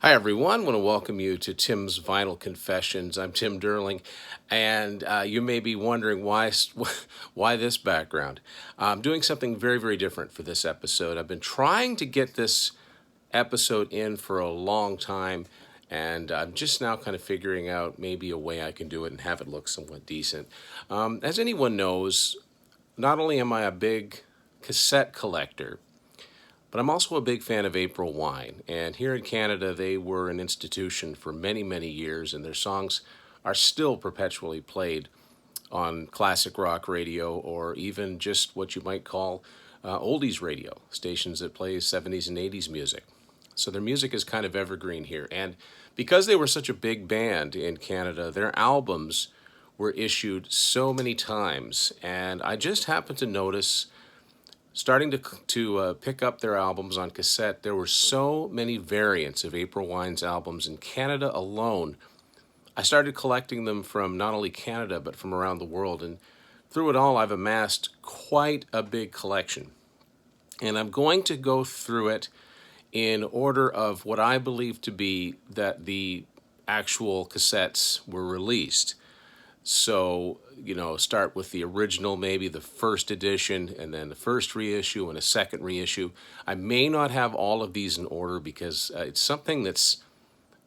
Hi everyone, I want to welcome you to Tim's Vinyl Confessions. I'm Tim Derling, and you may be wondering why this background. I'm doing something very different for this episode. I've been trying to get this episode in for a long time, and I'm just now kind of figuring out maybe a way I can do it and have it look somewhat decent. As anyone knows, not only am I a big cassette collector, but I'm also a big fan of April Wine, and here in Canada they were an institution for many years, and their songs are still perpetually played on classic rock radio or even just what you might call oldies radio, stations that play 70s and 80s music. So their music is kind of evergreen here, and because they were such a big band in Canada, their albums were issued so many times, and I just happened to notice starting to pick up their albums on cassette, there were so many variants of April Wine's albums in Canada alone. I started collecting them from not only Canada, but from around the world. And through it all, I've amassed quite a big collection. And I'm going to go through it in order of what I believe to be that the actual cassettes were released. So, start with the original, maybe the first edition, and then the first reissue and a second reissue. I may not have all of these in order because it's something that's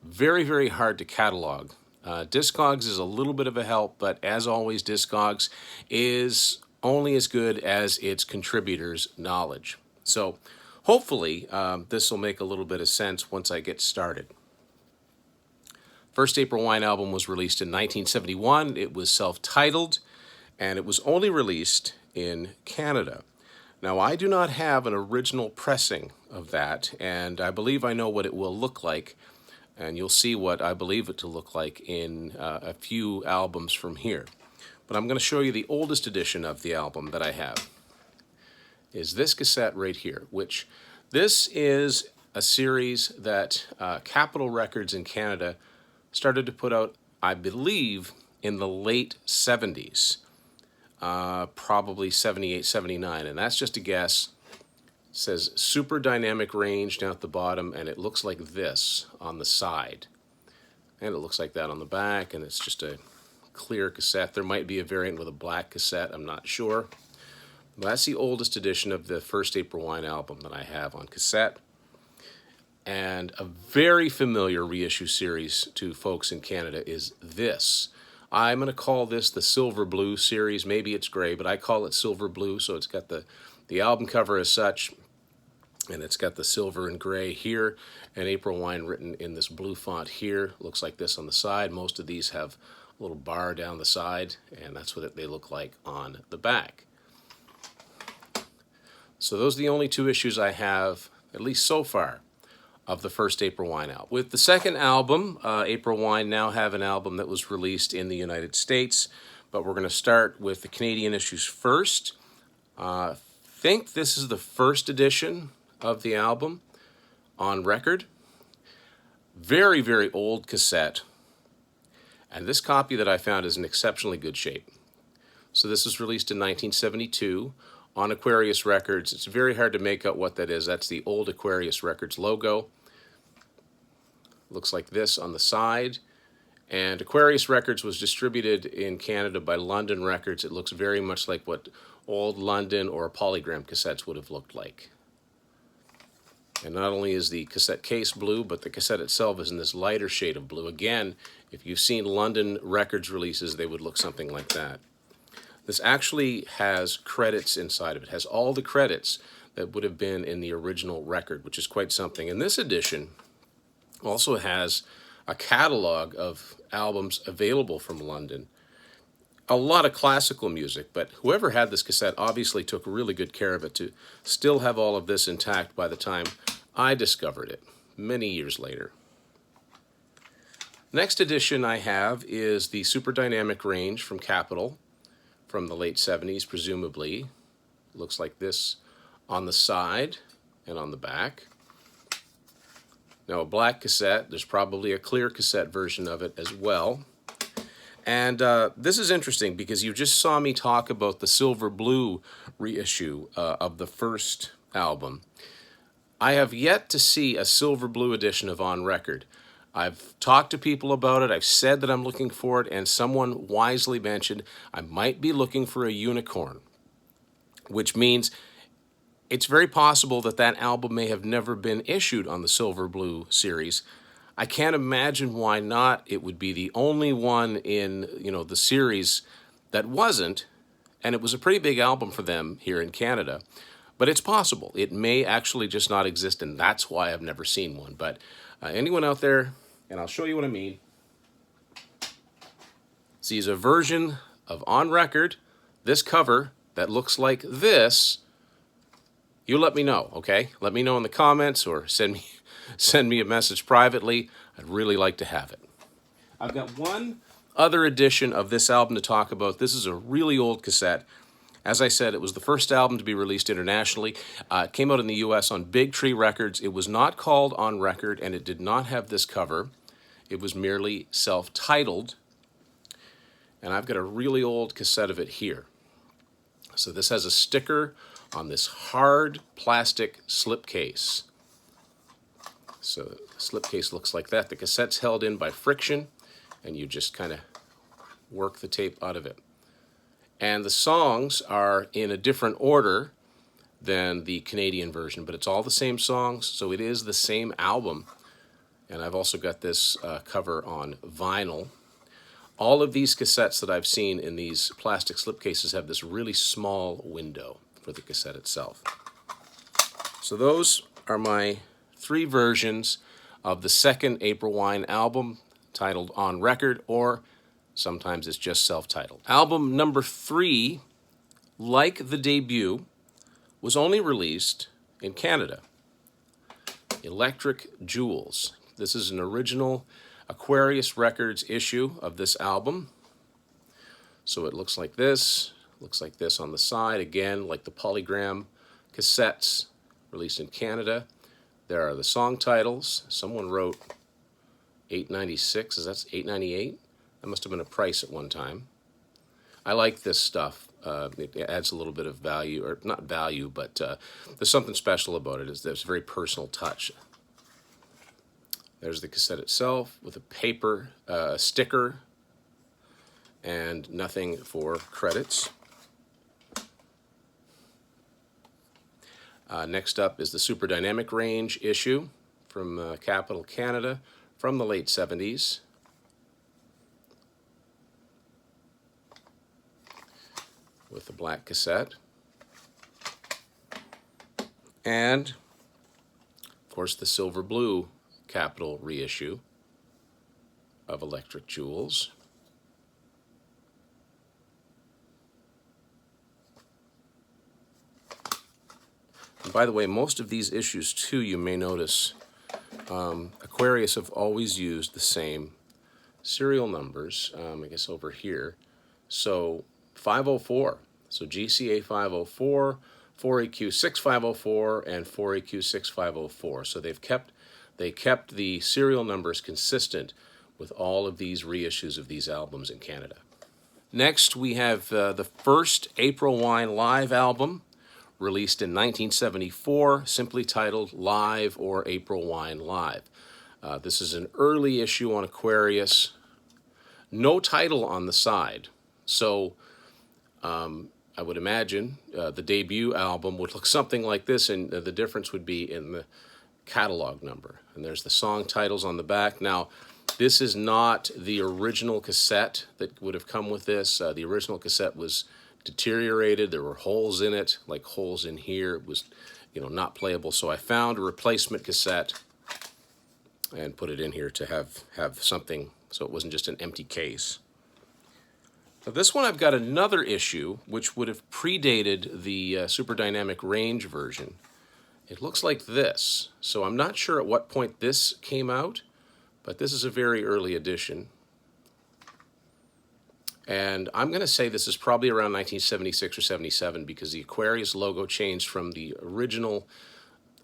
very hard to catalog. Discogs is a little bit of a help, but as always, Discogs is only as good as its contributors' knowledge. So, hopefully, this will make a little bit of sense once I get started. First April Wine album was released in 1971. It was self-titled, and it was only released in Canada. Now, I do not have an original pressing of that, and I believe I know what it will look like, and you'll see what I believe it to look like in a few albums from here. But I'm going to show you the oldest edition of the album that I have. Is this cassette right here, which this is a series that Capitol Records in Canada started to put out, I believe, in the late 70s, probably 78, 79, and that's just a guess. It says super dynamic range down at the bottom, and it looks like this on the side. And it looks like that on the back, and it's just a clear cassette. There might be a variant with a black cassette, I'm not sure. But that's the oldest edition of the first April Wine album that I have on cassette. And a very familiar reissue series to folks in Canada is this. I'm going to call this the Silver Blue series. Maybe it's gray, but I call it Silver Blue. So it's got the album cover as such, and it's got the silver and gray here, and April Wine written in this blue font here. Looks like this on the side. Most of these have a little bar down the side, and that's what they look like on the back. So those are the only two issues I have, at least so far, of the first April Wine album. With the second album, April Wine now have an album that was released in the United States, but we're going to start with the Canadian issues first. I think this is the first edition of the album on record. Very old cassette, and this copy that I found is in exceptionally good shape. So this was released in 1972 on Aquarius Records. It's very hard to make out what that is. That's the old Aquarius Records logo. Looks like this on the side. And Aquarius Records was distributed in Canada by London Records. It looks very much like what old London or Polygram cassettes would have looked like. And not only is the cassette case blue, but the cassette itself is in this lighter shade of blue. Again, if you've seen London Records releases, they would look something like that. This actually has credits inside of it. It has all the credits that would have been in the original record, which is quite something. And this edition also has a catalog of albums available from London. A lot of classical music, but whoever had this cassette obviously took really good care of it to still have all of this intact by the time I discovered it, many years later. Next edition I have is the Super Dynamic Range from Capitol, from the late 70s, presumably. Looks like this on the side and on the back. Now, a black cassette. There's probably a clear cassette version of it as well. And this is interesting because you just saw me talk about the Silver Blue reissue of the first album. I have yet to see a silver blue edition of On Record. I've talked to people about it, I've said that I'm looking for it, and someone wisely mentioned I might be looking for a unicorn, which means it's very possible that that album may have never been issued on the Silver Blue series. I can't imagine why not. It would be the only one in, the series that wasn't, and it was a pretty big album for them here in Canada. But it's possible. It may actually just not exist, and that's why I've never seen one. But anyone out there, and I'll show you what I mean, sees a version of On Record, this cover, that looks like this, you let me know, okay? Let me know in the comments or send me a message privately. I'd really like to have it. I've got one other edition of this album to talk about. This is a really old cassette. As I said, it was the first album to be released internationally. It came out in the US on Big Tree Records. It was not called On Record, and it did not have this cover. It was merely self-titled. And I've got a really old cassette of it here. So this has a sticker on this hard plastic slipcase. So the slipcase looks like that. The cassette's held in by friction, and you just kind of work the tape out of it. And the songs are in a different order than the Canadian version, but it's all the same songs, so it is the same album. And I've also got this cover on vinyl. All of these cassettes that I've seen in these plastic slipcases have this really small window for the cassette itself. So those are my 3 versions of the second April Wine album, titled On Record, or sometimes it's just self-titled. Album number 3, like the debut, was only released in Canada. Electric Jewels. This is an original Aquarius Records issue of this album. So it looks like this on the side, again, like the polygram cassettes released in Canada. There are the song titles. Someone wrote $8.96, is that $8.98? That must have been a price at one time. I like this stuff. It adds a little bit of value, or not value, but there's something special about it. There's a very personal touch. There's the cassette itself with a paper sticker and nothing for credits. Next up is the Super Dynamic Range issue from Capital Canada from the late 70s. With the black cassette. And, of course, the silver blue Capital reissue of Electric Jewels. And by the way, most of these issues, too, you may notice, Aquarius have always used the same serial numbers, I guess over here. So 504, so GCA 504, 4EQ 6504, and 4EQ 6504. So they kept the serial numbers consistent with all of these reissues of these albums in Canada. Next, we have the first April Wine live album, released in 1974, simply titled Live or April Wine Live. This is an early issue on Aquarius. No title on the side. So I would imagine the debut album would look something like this, and the difference would be in the catalog number. And there's the song titles on the back. Now, this is not the original cassette that would have come with this. The original cassette was deteriorated. There were holes in it, like holes in here. It was, not playable. So I found a replacement cassette and put it in here to have something, so it wasn't just an empty case. Now this one, I've got another issue which would have predated the Super Dynamic Range version. It looks like this. So I'm not sure at what point this came out, but this is a very early edition. And I'm going to say this is probably around 1976 or 77, because the Aquarius logo changed from the original,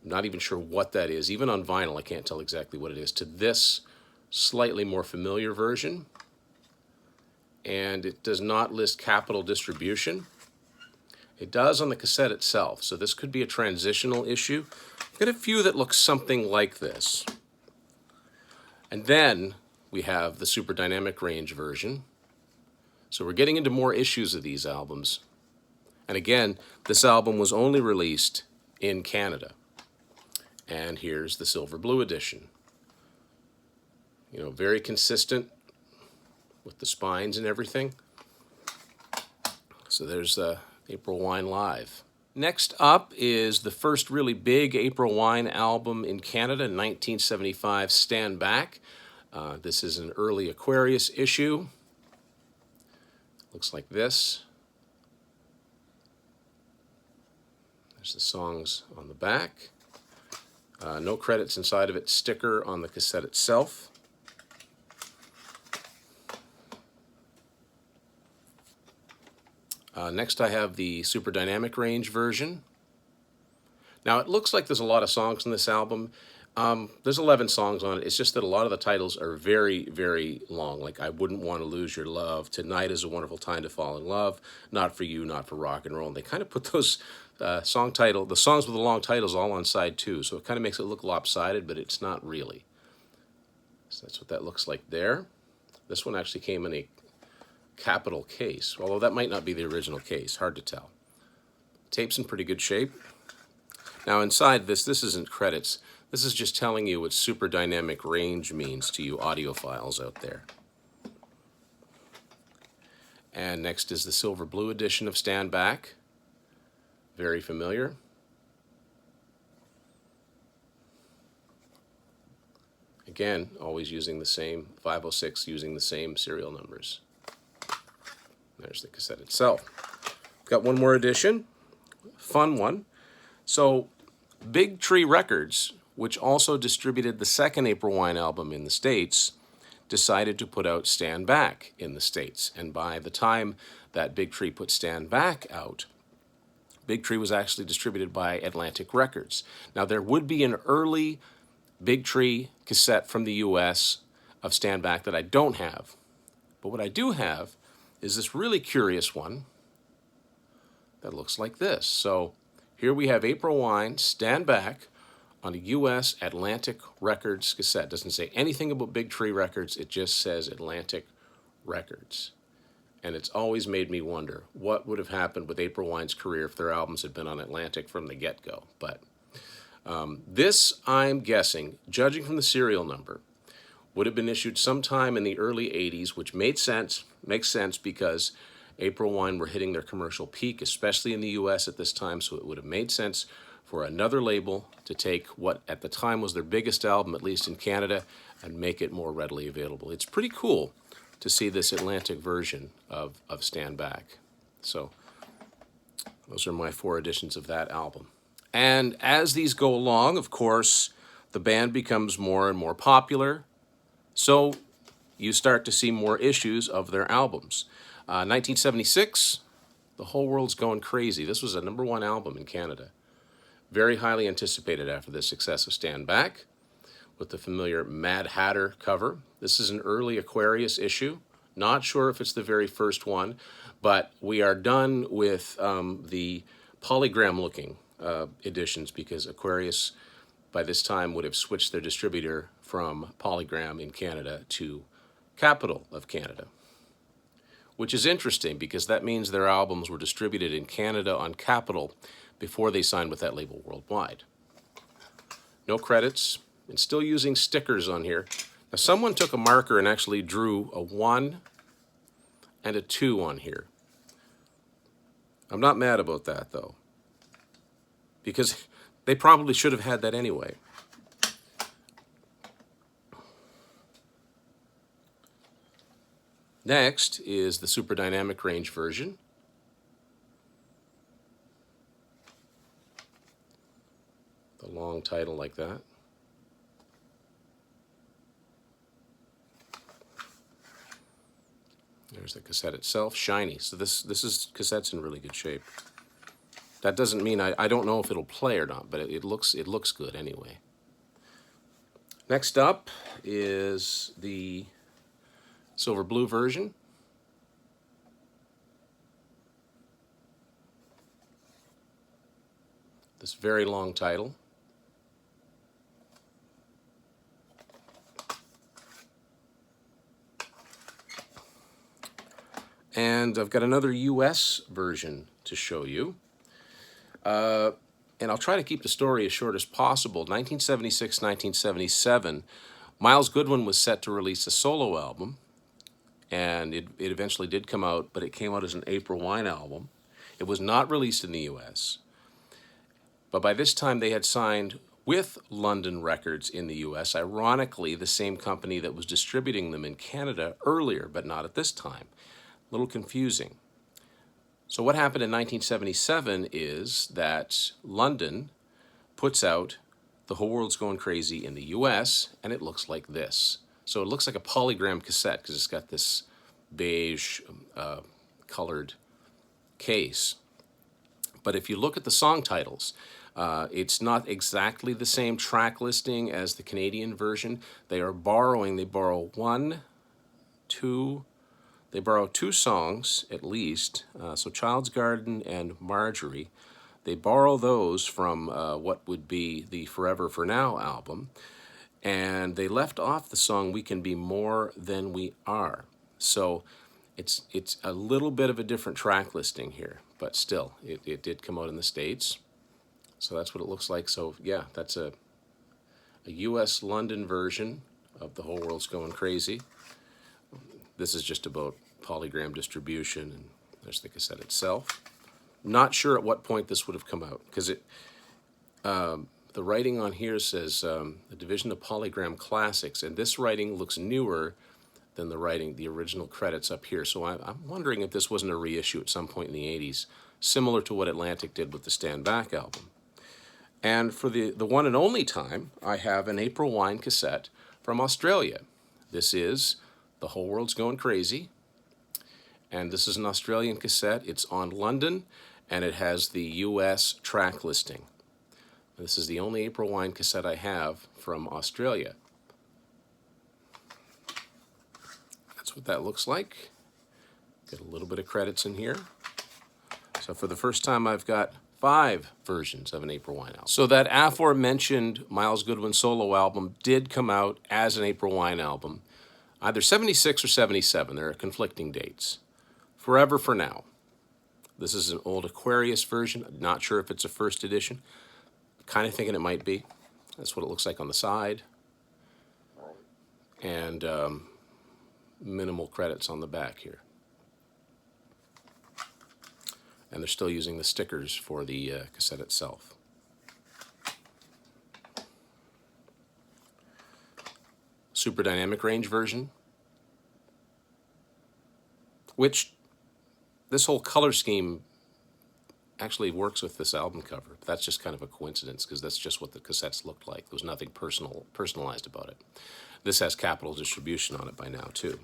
I'm not even sure what that is, even on vinyl I can't tell exactly what it is, to this slightly more familiar version. And it does not list Capital distribution. It does on the cassette itself, so this could be a transitional issue. I've got a few that look something like this. And then we have the Super Dynamic Range version. So we're getting into more issues of these albums. And again, this album was only released in Canada. And here's the Silver Blue edition. You know, very consistent with the spines and everything. So there's April Wine Live. Next up is the first really big April Wine album in Canada, 1975, Stand Back. This is an early Aquarius issue. Looks like this. There's the songs on the back. No credits inside of it. Sticker on the cassette itself. Next I have the Super Dynamic Range version. Now it looks like there's a lot of songs in this album. There's 11 songs on it. It's just that a lot of the titles are very, very long. Like I Wouldn't Want to Lose Your Love, Tonight is a Wonderful Time to Fall in Love, Not for You, Not for Rock and Roll. And they kind of put those the songs with the long titles all on side 2. So it kind of makes it look lopsided, but it's not really. So that's what that looks like there. This one actually came in a capital case, although that might not be the original case. Hard to tell. Tape's in pretty good shape. Now inside this isn't credits. This is just telling you what Super Dynamic Range means to you audiophiles out there. And next is the Silver Blue edition of Stand Back. Very familiar. Again, always using the same 506, using the same serial numbers. There's the cassette itself. Got one more edition, fun one. So Big Tree Records, which also distributed the second April Wine album in the States, decided to put out Stand Back in the States. And by the time that Big Tree put Stand Back out, Big Tree was actually distributed by Atlantic Records. Now there would be an early Big Tree cassette from the US of Stand Back that I don't have. But what I do have is this really curious one that looks like this. So here we have April Wine, Stand Back, on a US Atlantic Records cassette. Doesn't say anything about Big Tree Records, it just says Atlantic Records. And it's always made me wonder what would have happened with April Wine's career if their albums had been on Atlantic from the get-go. But this, I'm guessing, judging from the serial number, would have been issued sometime in the early 80s, which makes sense because April Wine were hitting their commercial peak, especially in the US at this time, so it would have made sense for another label to take what at the time was their biggest album, at least in Canada, and make it more readily available. It's pretty cool to see this Atlantic version of Stand Back. So those are my 4 editions of that album. And as these go along, of course, the band becomes more and more popular. So you start to see more issues of their albums. 1976, The Whole World's Going Crazy. This was a #1 album in Canada. Very highly anticipated after the success of Stand Back, with the familiar Mad Hatter cover. This is an early Aquarius issue. Not sure if it's the very first one, but we are done with the polygram-looking editions because Aquarius by this time would have switched their distributor from Polygram in Canada to Capital of Canada, which is interesting because that means their albums were distributed in Canada on Capital before they signed with that label worldwide. No credits, and still using stickers on here. Now someone took a marker and actually drew a 1 and a 2 on here. I'm not mad about that though, because they probably should have had that anyway. Next is the Super Dynamic Range version. The long title like that. There's the cassette itself, shiny. So this cassette's in really good shape. That doesn't mean I don't know if it'll play or not, but it looks good anyway. Next up is the Silver Blue version. this very long title. And I've got another US version to show you. And I'll try to keep the story as short as possible. 1976, 1977, Miles Goodwin was set to release a solo album, and it eventually did come out, but it came out as an April Wine album. It was not released in the US, but by this time they had signed with London Records in the US, ironically the same company that was distributing them in Canada earlier, but not at this time. A little confusing. So what happened in 1977 is that London puts out The Whole World's Going Crazy in the US, and it looks like this. So it looks like a polygram cassette because it's got this beige colored case. But if you look at the song titles, it's not exactly the same track listing as the Canadian version. They borrow they borrow two songs at least, so Child's Garden and Marjorie. They borrow those from what would be the Forever For Now album, and they left off the song We Can Be More Than We Are. So it's a little bit of a different track listing here, but still, it did come out in the States. So that's what it looks like. So yeah, that's a US London version of The Whole World's Going Crazy. This is just about polygram distribution, and there's the cassette itself. Not sure at what point this would have come out, because the writing on here says the Division of Polygram Classics, and this writing looks newer than the original credits up here. So I'm wondering if this wasn't a reissue at some point in the 80s, similar to what Atlantic did with the Stand Back album. And for the one and only time, I have an April Wine cassette from Australia. This is The Whole World's Going Crazy, and this is an Australian cassette. It's on London, and it has the US track listing. This is the only April Wine cassette I have from Australia. That's what that looks like. Get a little bit of credits in here. So for the first time, I've got 5 versions of an April Wine album. So that aforementioned Miles Goodwin solo album did come out as an April Wine album, either 76 or 77. There are conflicting dates. Forever For Now. This is an old Aquarius version. I'm not sure if it's a first edition. Kind of thinking it might be. That's what it looks like on the side. And minimal credits on the back here. And they're still using the stickers for the cassette itself. Super Dynamic Range version, which this whole color scheme actually works with this album cover. But that's just kind of a coincidence, because that's just what the cassettes looked like. There was nothing personalized about it. This has Capitol distribution on it by now, too.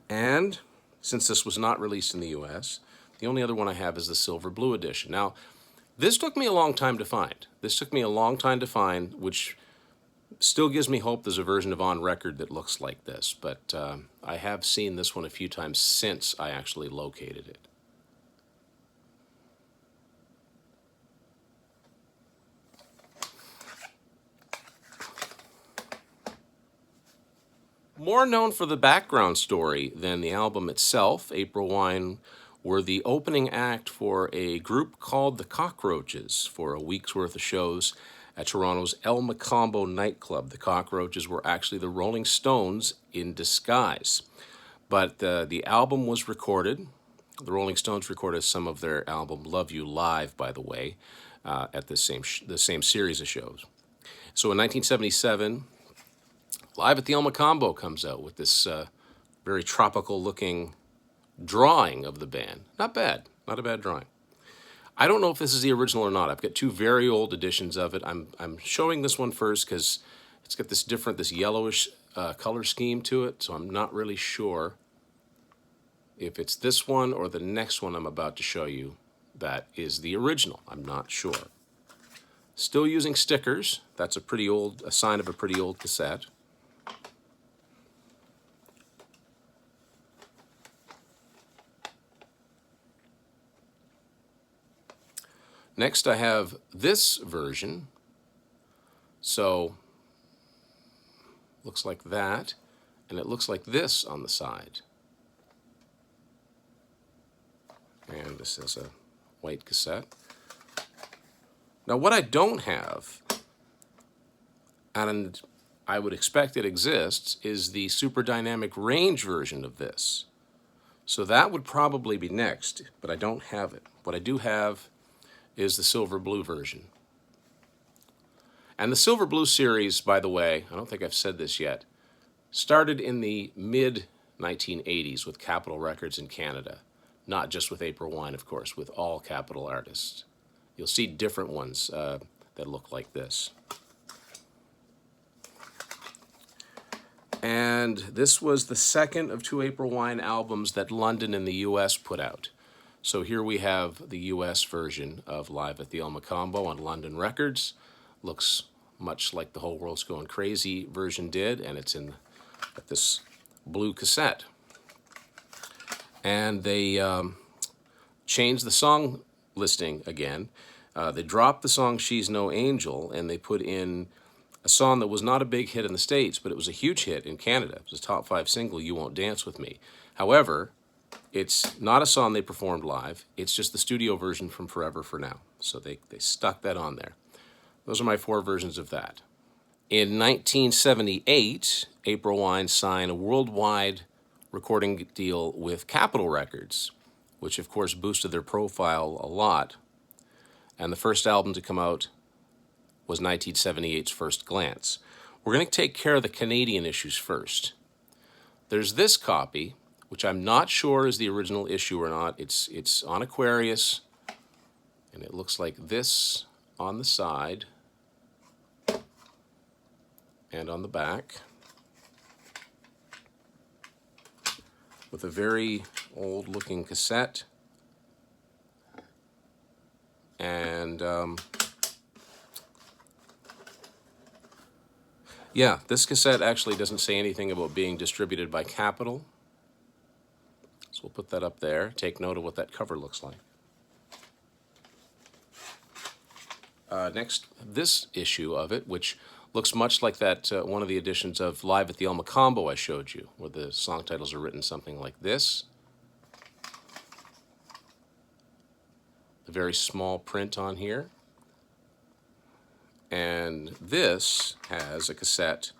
And since this was not released in the US, the only other one I have is the Silver Blue edition. Now, this took me a long time to find. Which still gives me hope there's a version of On Record that looks like this, but I have seen this one a few times since I actually located it. More known for the background story than the album itself, April Wine were the opening act for a group called the Cockroaches for a week's worth of shows at Toronto's El Mocambo nightclub. The Cockroaches were actually the Rolling Stones in disguise. But the album was recorded. The Rolling Stones recorded some of their album Love You live, by the way, at the same series of shows. So in 1977, Live at the El Mocambo comes out with this very tropical-looking drawing of the band. Not bad. Not a bad drawing. I don't know if this is the original or not. I've got 2 very old editions of it. I'm showing this one first because it's got this yellowish color scheme to it, so I'm not really sure if it's this one or the next one I'm about to show you that is the original. I'm not sure. Still using stickers. That's a sign of a pretty old cassette. Next I have this version. So looks like that, and it looks like this on the side. And this is a white cassette. Now what I don't have, and I would expect it exists, is the super dynamic range version of this. So that would probably be next, but I don't have it. What I do have is the silver blue version. And the silver blue series, by the way, I don't think I've said this yet, started in the mid-1980s with Capitol Records in Canada. Not just with April Wine, of course, with all Capitol artists. You'll see different ones that look like this. And this was the second of 2 April Wine albums that London and the US put out. So here we have the US version of Live at the El Mocambo on London Records. Looks much like the Whole World's Going Crazy version did, and it's in this blue cassette. And they changed the song listing again. They dropped the song She's No Angel, and they put in a song that was not a big hit in the States, but it was a huge hit in Canada. It was a top 5 single, You Won't Dance With Me. However, it's not a song they performed live. It's just the studio version from Forever for Now. So they stuck that on there. Those are my 4 versions of that. In 1978, April Wine signed a worldwide recording deal with Capitol Records, which of course boosted their profile a lot. And the first album to come out was 1978's First Glance. We're going to take care of the Canadian issues first. There's this copy, which I'm not sure is the original issue or not. It's on Aquarius, and it looks like this on the side and on the back, with a very old-looking cassette. And yeah, this cassette actually doesn't say anything about being distributed by Capitol. So we'll put that up there. Take note of what that cover looks like. Next, this issue of it, which looks much like that one of the editions of Live at the El Mocambo I showed you, where the song titles are written something like this. The very small print on here. And this has a cassette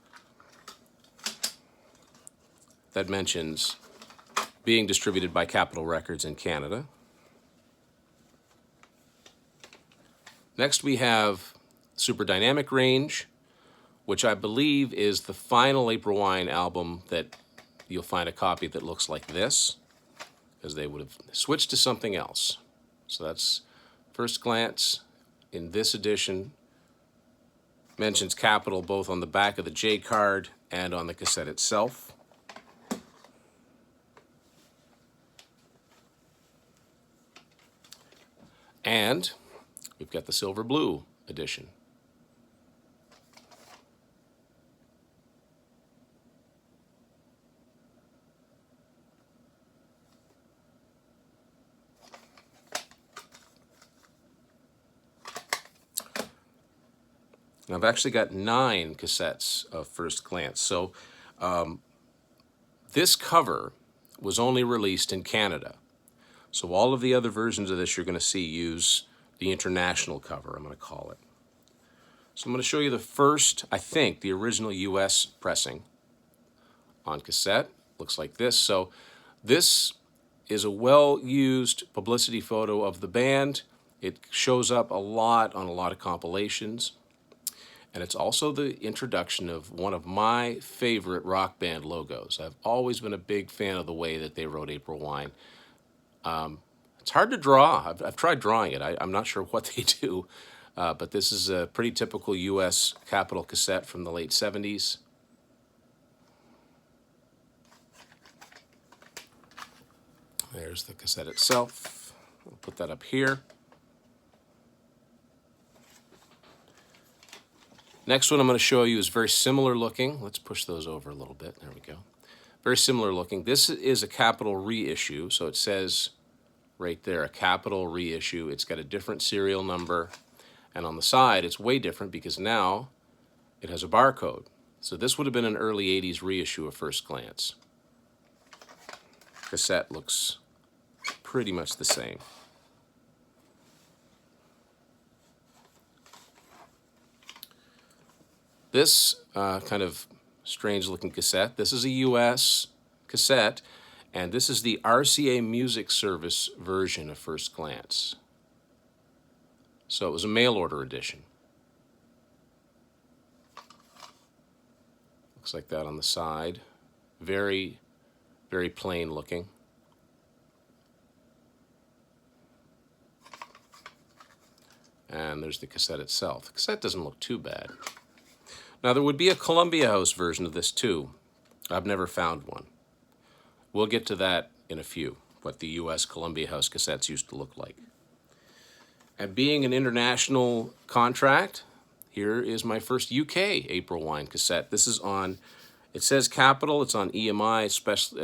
that mentions being distributed by Capitol Records in Canada. Next we have Super Dynamic Range, which I believe is the final April Wine album that you'll find a copy that looks like this, because they would have switched to something else. So that's First Glance in this edition. Mentions Capitol both on the back of the J card and on the cassette itself. And we've got the silver blue edition. And I've actually got 9 cassettes of First Glance. So this cover was only released in Canada. So all of the other versions of this you're going to see use the international cover, I'm going to call it. So I'm going to show you the first, I think, the original US pressing on cassette. Looks like this. So this is a well-used publicity photo of the band. It shows up a lot on a lot of compilations. And it's also the introduction of one of my favorite rock band logos. I've always been a big fan of the way that they wrote April Wine. It's hard to draw. I've tried drawing it. I'm not sure what they do, but this is a pretty typical U.S. Capitol cassette from the late 70s. There's the cassette itself. I'll put that up here. Next one I'm going to show you is very similar looking. Let's push those over a little bit. There we go. Very similar looking. This is a Capitol reissue, so it says right there, a capital reissue. It's got a different serial number. And on the side, it's way different because now it has a barcode. So this would have been an early 80s reissue at first glance. Cassette looks pretty much the same. This kind of strange looking cassette, this is a US cassette, and this is the RCA Music Service version of first glance. So it was a mail order edition. Looks like that on the side. Very, very plain looking. And there's the cassette itself. The cassette doesn't look too bad. Now there would be a Columbia House version of this too. I've never found one. We'll get to that in a few, what the US Columbia House cassettes used to look like. And being an international contract, here is my first UK April Wine cassette. This is on, it says Capitol, it's on EMI,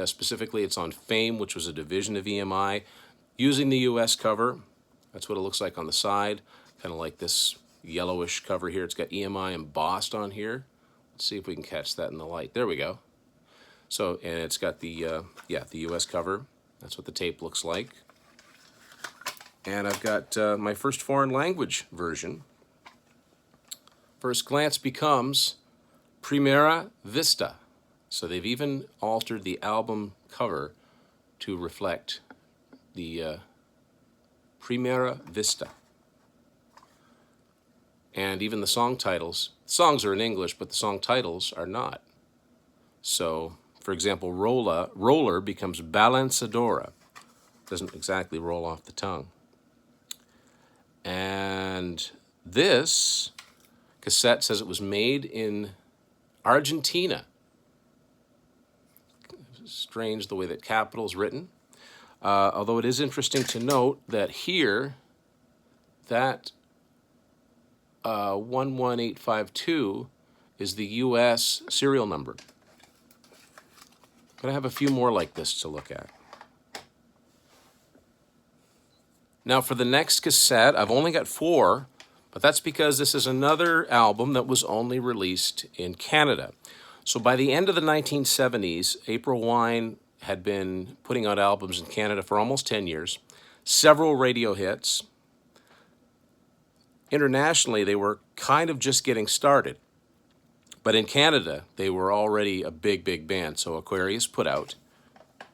specifically it's on Fame, which was a division of EMI, using the US cover. That's what it looks like on the side, kind of like this yellowish cover here. It's got EMI embossed on here. Let's see if we can catch that in the light. There we go. So, and it's got the, the US cover. That's what the tape looks like. And I've got my first foreign language version. First glance becomes Primera Vista. So they've even altered the album cover to reflect the Primera Vista. And even the song titles, songs are in English, but the song titles are not. So, for example, Roller becomes Balançadora. Doesn't exactly roll off the tongue. And this cassette says it was made in Argentina. Strange the way that Capitol's written. Although it is interesting to note that here, that 11852 is the US serial number. But I have a few more like this to look at. Now for the next cassette, I've only got 4, but that's because this is another album that was only released in Canada. So by the end of the 1970s, April Wine had been putting out albums in Canada for almost 10 years, several radio hits. Internationally, they were kind of just getting started. But in Canada, they were already a big, big band. So Aquarius put out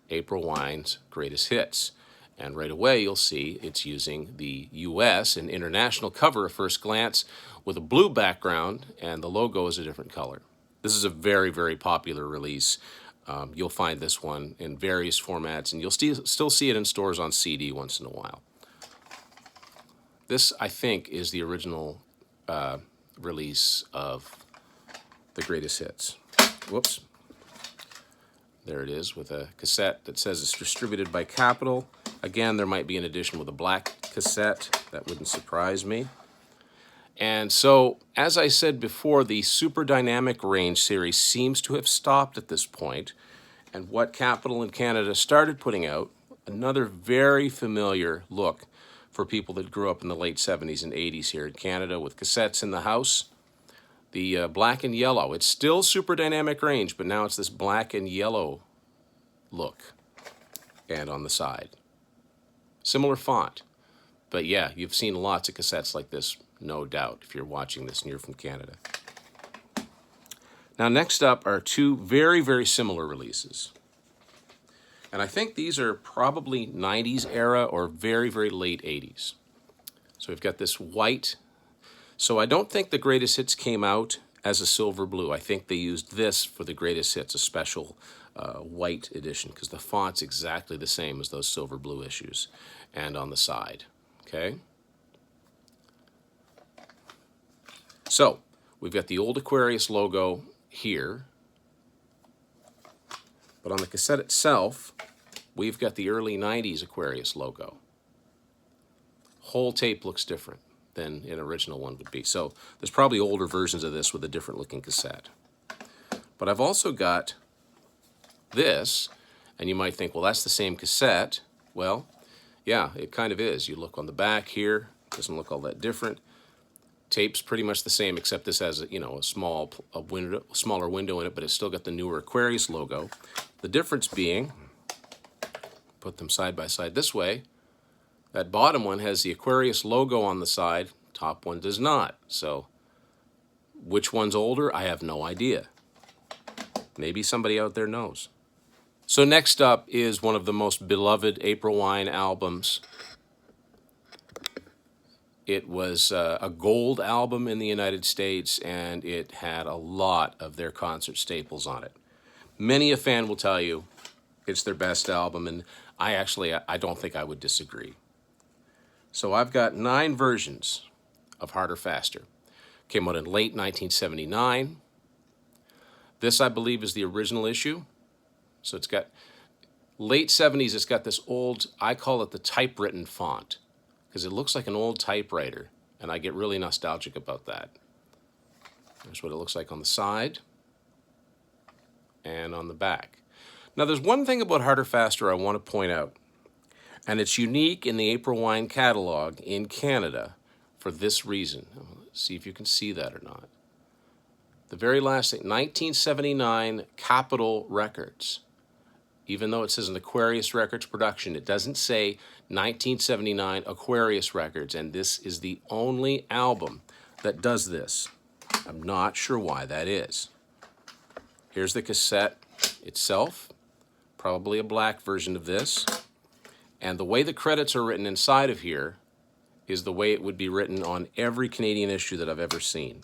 April Wine's Greatest Hits. And right away, you'll see it's using the US and international cover at first glance with a blue background, and the logo is a different color. This is a very, very popular release. You'll find this one in various formats, and you'll still see it in stores on CD once in a while. This, I think, is the original release of the Greatest Hits. Whoops. There it is with a cassette that says it's distributed by Capitol. Again, there might be an edition with a black cassette. That wouldn't surprise me. And so, as I said before, the Super Dynamic Range series seems to have stopped at this point. And what Capitol in Canada started putting out, another very familiar look for people that grew up in the late 70s and 80s here in Canada with cassettes in the house. The black and yellow. It's still Super Dynamic Range, but now it's this black and yellow look. And on the side. Similar font. But yeah, you've seen lots of cassettes like this, no doubt, if you're watching this and you're from Canada. Now next up are 2 very, very similar releases. And I think these are probably 90s era or very, very late 80s. So we've got this white. So I don't think the Greatest Hits came out as a silver blue. I think they used this for the Greatest Hits, a special white edition, because the font's exactly the same as those silver blue issues. And on the side, okay? So we've got the old Aquarius logo here. But on the cassette itself, we've got the early 90s Aquarius logo. Whole tape looks different than an original one would be. So there's probably older versions of this with a different looking cassette. But I've also got this, and you might think, well, that's the same cassette. Well, Yeah, it kind of is. You look on the back here, doesn't look all that different. Tape's pretty much the same, except this has a smaller window in it, but it's still got the newer Aquarius logo. The difference being, put them side by side this way, that bottom one has the Aquarius logo on the side, top one does not. So which one's older? I have no idea. Maybe somebody out there knows. So next up is one of the most beloved April Wine albums. It was a gold album in the United States, and it had a lot of their concert staples on it. Many a fan will tell you it's their best album, and I don't think I would disagree. So I've got 9 versions of Harder, Faster. Came out in late 1979. This, I believe, is the original issue. So it's got, late 70s, it's got this old, I call it the typewritten font, because it looks like an old typewriter, and I get really nostalgic about that. Here's what it looks like on the side and on the back. Now, there's one thing about Harder, Faster I want to point out, and it's unique in the April Wine catalog in Canada for this reason. Let's see if you can see that or not. The very last thing, 1979 Capitol Records. Even though it says an Aquarius Records production, it doesn't say 1979 Aquarius Records, and this is the only album that does this. I'm not sure why that is. Here's the cassette itself, probably a black version of this, and the way the credits are written inside of here is the way it would be written on every Canadian issue that I've ever seen.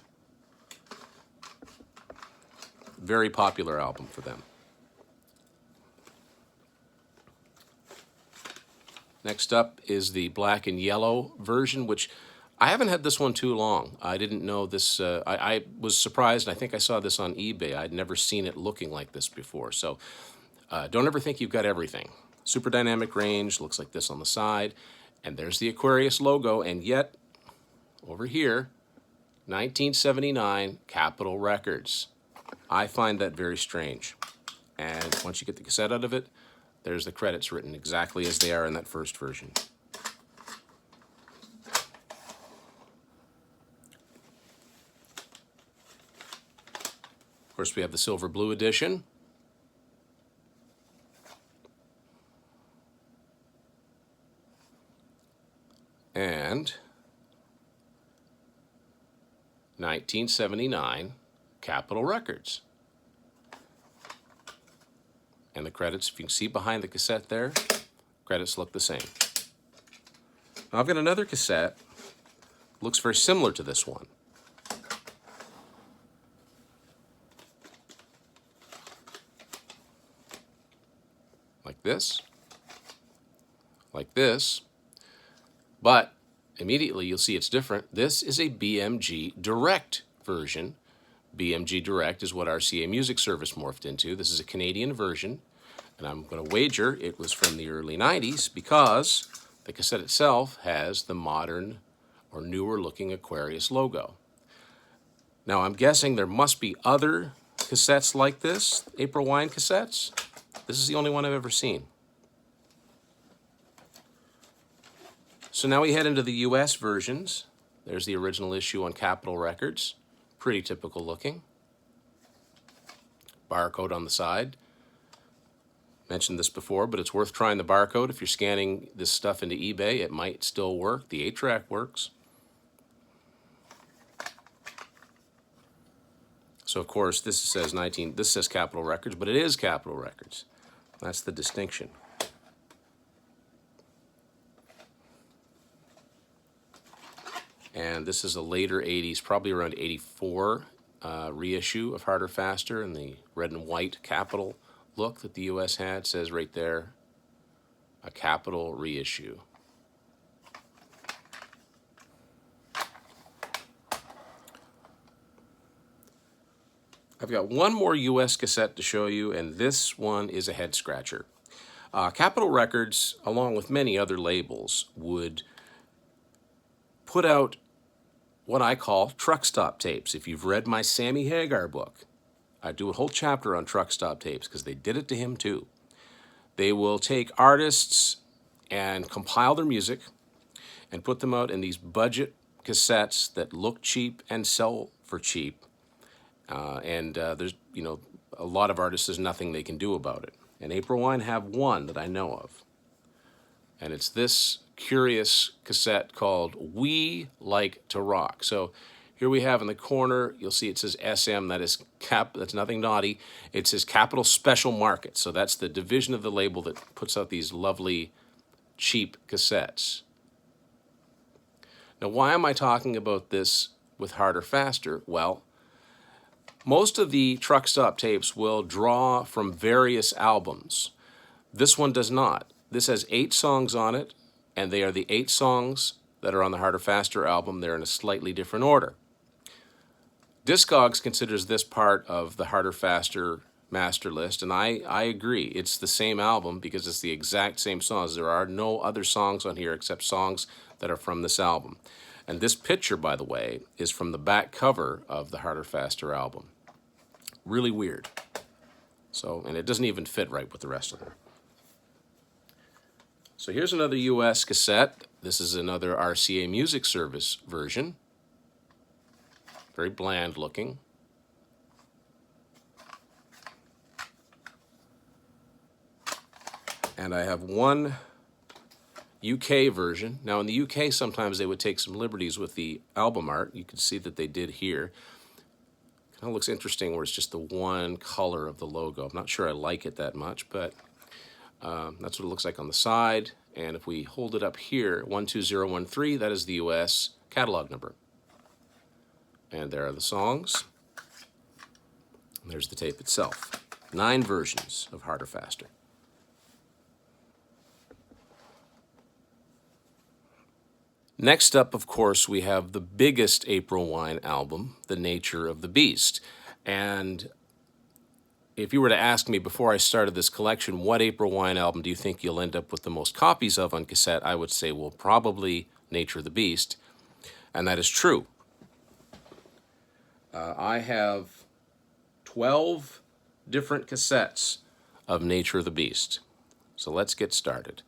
Very popular album for them. Next up is the black and yellow version, which I haven't had this one too long. I didn't know this. I was surprised, and I think I saw this on eBay. I'd never seen it looking like this before. So don't ever think you've got everything. Super dynamic range, looks like this on the side. And there's the Aquarius logo, and yet, over here, 1979 Capitol Records. I find that very strange. And once you get the cassette out of it, there's the credits written exactly as they are in that first version. Of course, we have the silver blue edition. And 1979 Capitol Records. And the credits, if you can see behind the cassette there, credits look the same. Now I've got another cassette, looks very similar to this one. Like this, but immediately you'll see it's different. This is a BMG Direct version. BMG Direct is what RCA Music Service morphed into. This is a Canadian version, and I'm going to wager it was from the early 90s because the cassette itself has the modern or newer looking Aquarius logo. Now I'm guessing there must be other cassettes like this, April Wine cassettes. This is the only one I've ever seen. So now we head into the US versions. There's the original issue on Capitol Records. Pretty typical looking. Barcode on the side. Mentioned this before, but it's worth trying the barcode. If you're scanning this stuff into eBay, it might still work. The 8-track works. So of course this says this says Capitol Records, but it is Capitol Records. That's the distinction. And this is a later 80s, probably around 84 reissue of Harder, Faster, and the red and white Capitol look that the US had. It says right there, a Capitol reissue. I've got one more US cassette to show you, and this one is a head scratcher. Capitol Records, along with many other labels, would put out what I call truck stop tapes. If you've read my Sammy Hagar book, I do a whole chapter on truck stop tapes because they did it to him too. They will take artists and compile their music and put them out in these budget cassettes that look cheap and sell for cheap. There's, a lot of artists, there's nothing they can do about it. And April Wine have one that I know of. And it's this curious cassette called We Like to Rock. So here we have in the corner, you'll see it says SM, that's nothing naughty. It says Capital Special Market. So that's the division of the label that puts out these lovely, cheap cassettes. Now, why am I talking about this with Harder Faster? Well, most of the truck stop tapes will draw from various albums. This one does not. This has 8 songs on it, and they are the 8 songs that are on the Harder Faster album. They're in a slightly different order. Discogs considers this part of the Harder Faster master list, and I agree. It's the same album because it's the exact same songs. There are no other songs on here except songs that are from this album. And this picture, by the way, is from the back cover of the Harder Faster album. Really weird. So, and it doesn't even fit right with the rest of them. So here's another US cassette. This is another RCA Music Service version. Very bland looking. And I have one UK version. Now in the UK, sometimes they would take some liberties with the album art. You can see that they did here. Kind of looks interesting where it's just the one color of the logo. I'm not sure I like it that much, but that's what it looks like on the side. And if we hold it up here, 12013, that is the US catalog number. And there are the songs. And there's the tape itself. 9 versions of Harder Faster. Next up, of course, we have the biggest April Wine album, The Nature of the Beast. And if you were to ask me before I started this collection, what April Wine album do you think you'll end up with the most copies of on cassette, I would say, well, probably Nature of the Beast. And that is true. I have 12 different cassettes of Nature of the Beast. So let's get started.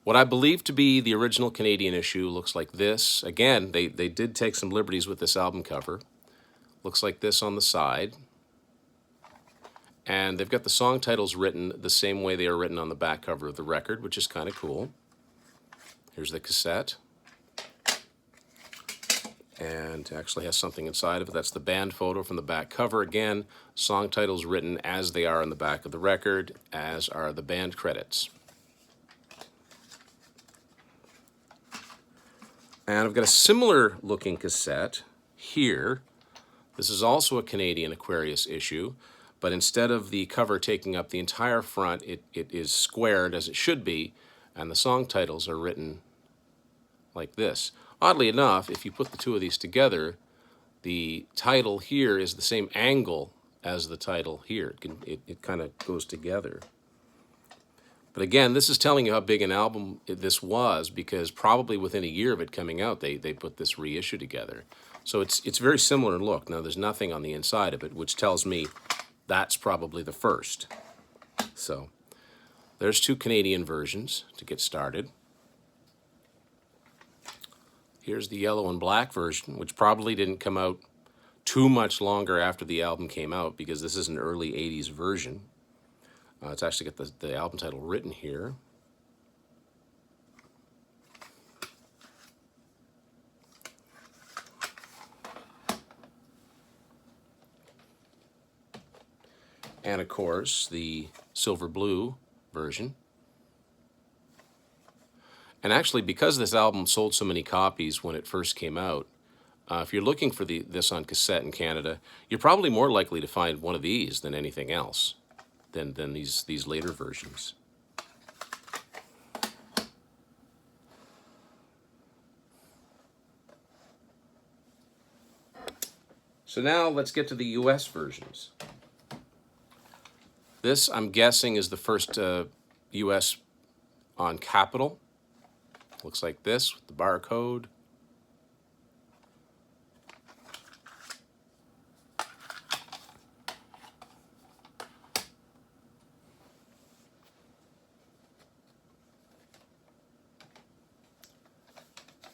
What I believe to be the original Canadian issue looks like this. Again, they did take some liberties with this album cover. Looks like this on the side. And they've got the song titles written the same way they are written on the back cover of the record, which is kind of cool. Here's the cassette. And actually has something inside of it. That's the band photo from the back cover. Again, song titles written as they are on the back of the record, as are the band credits. And I've got a similar looking cassette here. This is also a Canadian Aquarius issue, but instead of the cover taking up the entire front, it is squared as it should be, and the song titles are written like this. Oddly enough, if you put the two of these together, the title here is the same angle as the title here. It kind of goes together. But again, this is telling you how big an album this was, because probably within a year of it coming out, they put this reissue together. So it's very similar in look. Now, there's nothing on the inside of it, which tells me that's probably the first. So there's 2 Canadian versions to get started. Here's the yellow and black version, which probably didn't come out too much longer after the album came out, because this is an early 80s version. It's actually got the album title written here. And of course, the silver blue version. And actually, because this album sold so many copies when it first came out, if you're looking for this on cassette in Canada, you're probably more likely to find one of these than anything else, than these later versions. So now let's get to the US versions. This, I'm guessing, is the first US on Capitol. Looks like this with the barcode.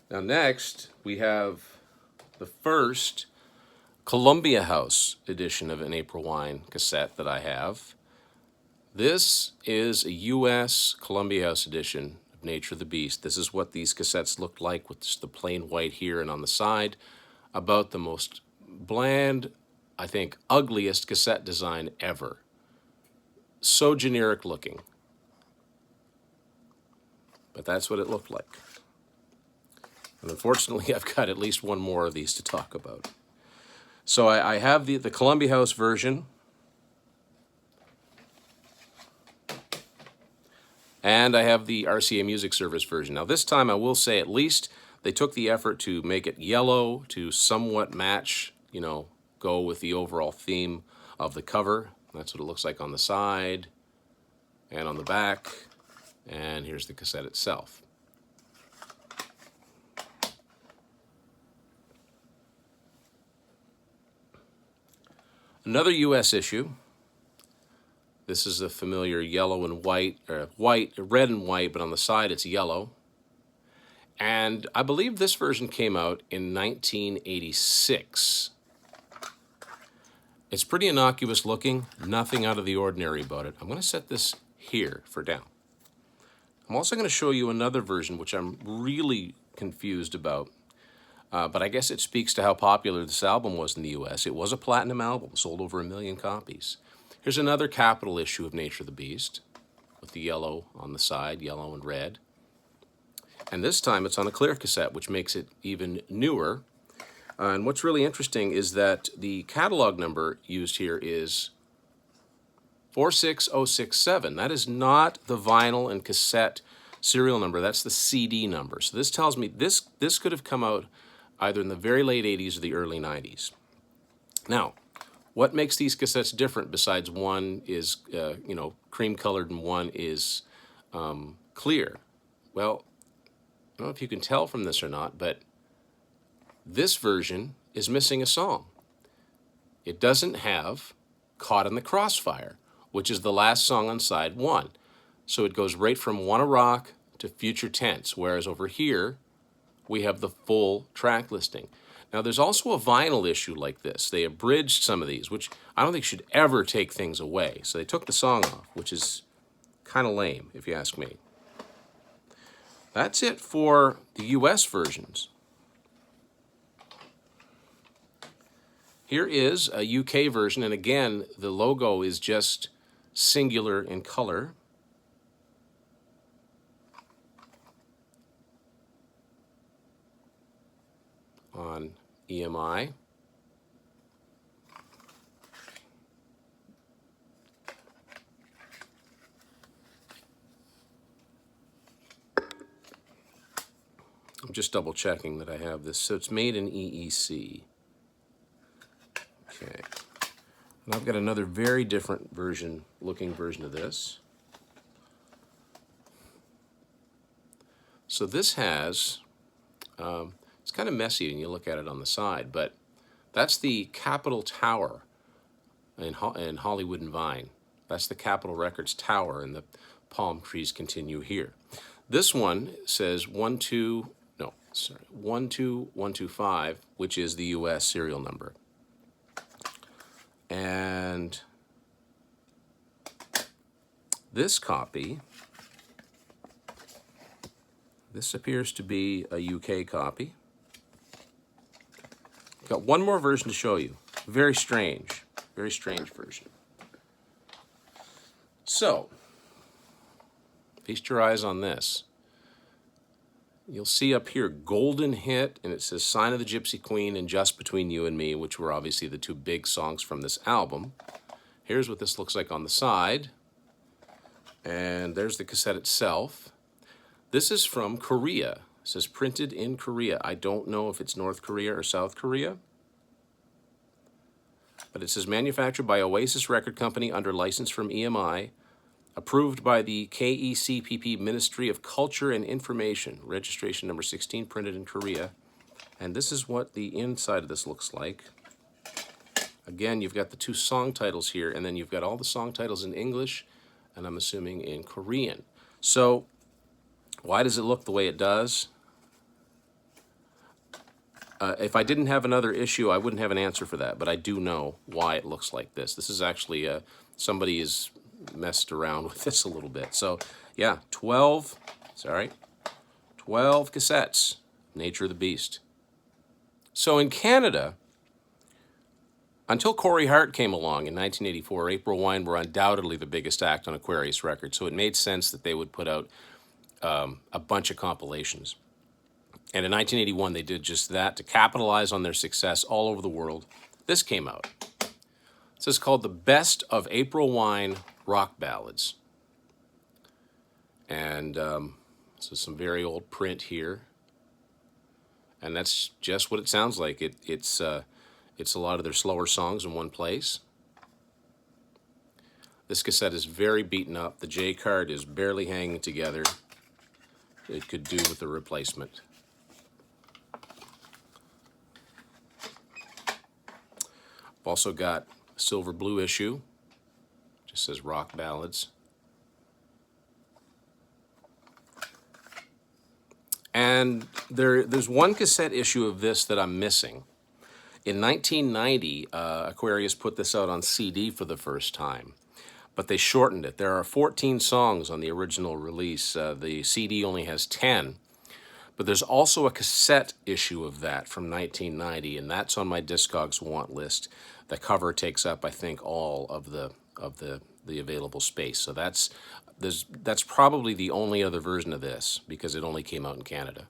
Now next, we have the first Columbia House edition of an April Wine cassette that I have. This is a U.S. Columbia House edition of Nature of the Beast. This is what these cassettes looked like with just the plain white here and on the side. About the most bland, I think, ugliest cassette design ever. So generic looking. But that's what it looked like. And unfortunately, I've got at least one more of these to talk about. So I have the Columbia House version. And I have the RCA Music Service version. Now this time I will say at least they took the effort to make it yellow to somewhat match, go with the overall theme of the cover. That's what it looks like on the side and on the back. And here's the cassette itself. Another U.S. issue. This is a familiar yellow and white, or red and white, but on the side it's yellow. And I believe this version came out in 1986. It's pretty innocuous looking, nothing out of the ordinary about it. I'm going to set this here for down. I'm also going to show you another version which I'm really confused about. But I guess it speaks to how popular this album was in the U.S. It was a platinum album, sold over 1 million copies. Here's another capital issue of Nature of the Beast, with the yellow on the side, yellow and red. And this time it's on a clear cassette, which makes it even newer. And what's really interesting is that the catalog number used here is 46067. That is not the vinyl and cassette serial number, that's the CD number. So this tells me this could have come out either in the very late 80s or the early 90s. Now, what makes these cassettes different besides one is, cream-colored and one is clear? Well, I don't know if you can tell from this or not, but this version is missing a song. It doesn't have Caught in the Crossfire, which is the last song on side one. So it goes right from Wanna Rock to Future Tense, whereas over here, we have the full track listing. Now, there's also a vinyl issue like this. They abridged some of these, which I don't think should ever take things away. So they took the song off, which is kind of lame, if you ask me. That's it for the US versions. Here is a UK version, and again, the logo is just singular in color. On EMI. I'm just double checking that I have this. So it's made in EEC. Okay. And I've got another very different looking version of this. So this has, it's kind of messy when you look at it on the side, but that's the Capitol Tower in Hollywood and Vine. That's the Capitol Records Tower, and the palm trees continue here. This one says 12125, which is the US serial number. And this copy, this appears to be a UK copy. Got one more version to show you. Very strange version. So, feast your eyes on this. You'll see up here Golden Hit, and it says Sign of the Gypsy Queen and Just Between You and Me, which were obviously the two big songs from this album. Here's what this looks like on the side. And there's the cassette itself. This is from Korea. It says printed in Korea. I don't know if it's North Korea or South Korea. But it says manufactured by Oasis Record Company under license from EMI. Approved by the KECPP Ministry of Culture and Information, registration number 16, printed in Korea. And this is what the inside of this looks like. Again, you've got the two song titles here, and then you've got all the song titles in English, and I'm assuming in Korean. So, why does it look the way it does? If I didn't have another issue, I wouldn't have an answer for that, but I do know why it looks like this. This is actually, somebody has messed around with this a little bit. So, yeah, 12 cassettes, Nature of the Beast. So in Canada, until Corey Hart came along in 1984, April Wine were undoubtedly the biggest act on Aquarius Records, so it made sense that they would put out a bunch of compilations. And in 1981, they did just that to capitalize on their success all over the world. This came out. This is called The Best of April Wine Rock Ballads. And so some very old print here. And that's just what it sounds like. It's a lot of their slower songs in one place. This cassette is very beaten up. The J card is barely hanging together. It could do with a replacement. I've also got a silver blue issue. Just says Rock Ballads. And there's one cassette issue of this that I'm missing. In 1990, Aquarius put this out on CD for the first time, but they shortened it. There are 14 songs on the original release. The CD only has 10, but there's also a cassette issue of that from 1990, and that's on my Discogs want list. The cover takes up, I think, all of the available space. So that's probably the only other version of this because it only came out in Canada.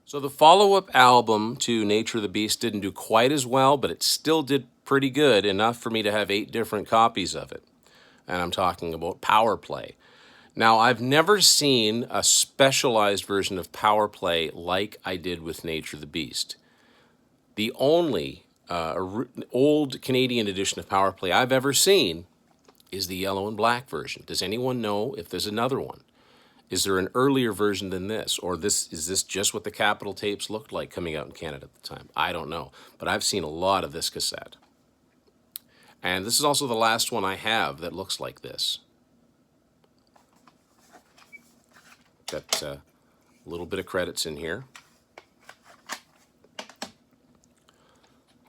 So the follow-up album to Nature of the Beast didn't do quite as well, but it still did pretty good, enough for me to have 8 different copies of it. And I'm talking about Power Play. Now, I've never seen a specialized version of Power Play like I did with Nature of the Beast. The only old Canadian edition of Power Play I've ever seen is the yellow and black version. Does anyone know if there's another one? Is there an earlier version than this? Or is this just what the Capitol tapes looked like coming out in Canada at the time? I don't know. But I've seen a lot of this cassette. And this is also the last one I have that looks like this. Got a little bit of credits in here.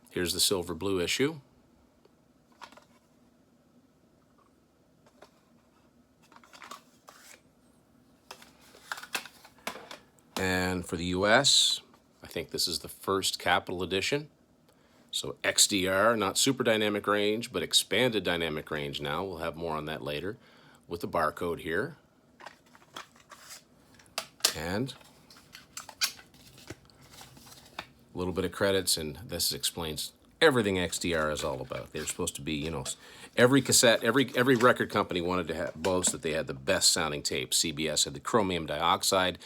Here's the silver blue issue. And for the US, I think this is the first Capitol edition. So XDR, not super dynamic range, but expanded dynamic range now. We'll have more on that later with the barcode here. And a little bit of credits, and this explains everything XDR is all about. They're supposed to be, you know, every cassette, every record company wanted to boast that they had the best sounding tapes. CBS had the chromium dioxide,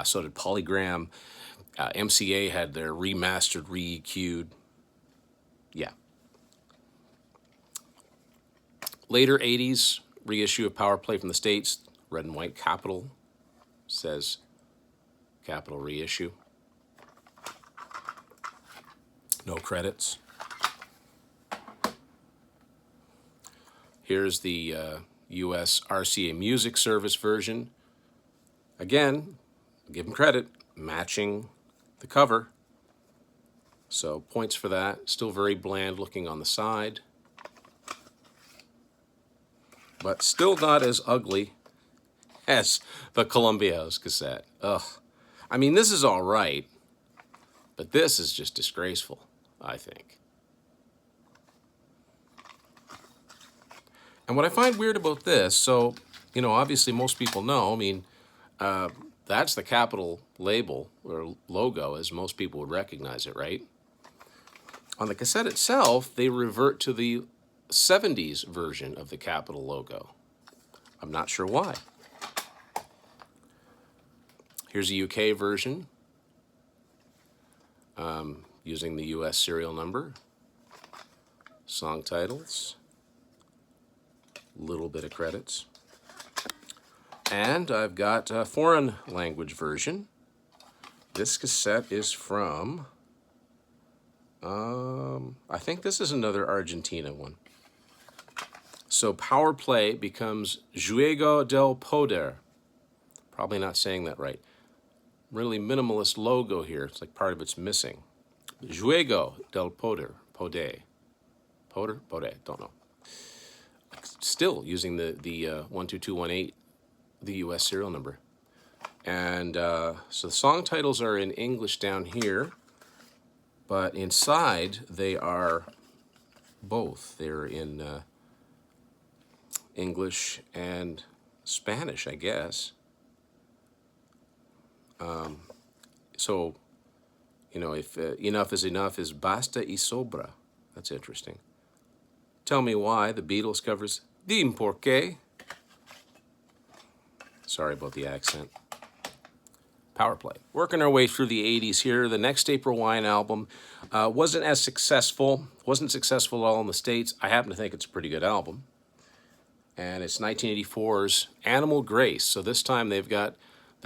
so did Polygram. MCA had their remastered, re-EQ'd. Yeah. Later 80s reissue of Power Play from the States, red and white Capitol says Capitol reissue. No credits. Here's the US RCA Music Service version. Again, give them credit, matching the cover. So points for that. Still very bland looking on the side. But still not as ugly as the Columbia House cassette. Ugh. I mean, this is all right, but this is just disgraceful, I think. And what I find weird about this, so, you know, obviously most people know, I mean, that's the Capitol label or logo as most people would recognize it, right? On the cassette itself, they revert to the 70s version of the Capitol logo. I'm not sure why. Here's a UK version using the US serial number, song titles, little bit of credits. And I've got a foreign language version. This cassette is from, I think this is another Argentina one. So Power Play becomes Juego del Poder. Probably not saying that right. Really minimalist logo here. It's like part of it's missing. Juego del Poder, Poder, don't know. Still using the 12218, the U.S. serial number. And so the song titles are in English down here, but inside they are both. They're in English and Spanish, I guess. So, you know, if enough is basta y sobra. That's interesting. Tell Me Why, the Beatles covers Dim por qué. Sorry about the accent. Power play. Working our way through the 80s here. The Next April Wine album wasn't as successful. Wasn't successful at all in the States. I happen to think it's a pretty good album. And it's 1984's Animal Grace. So this time they're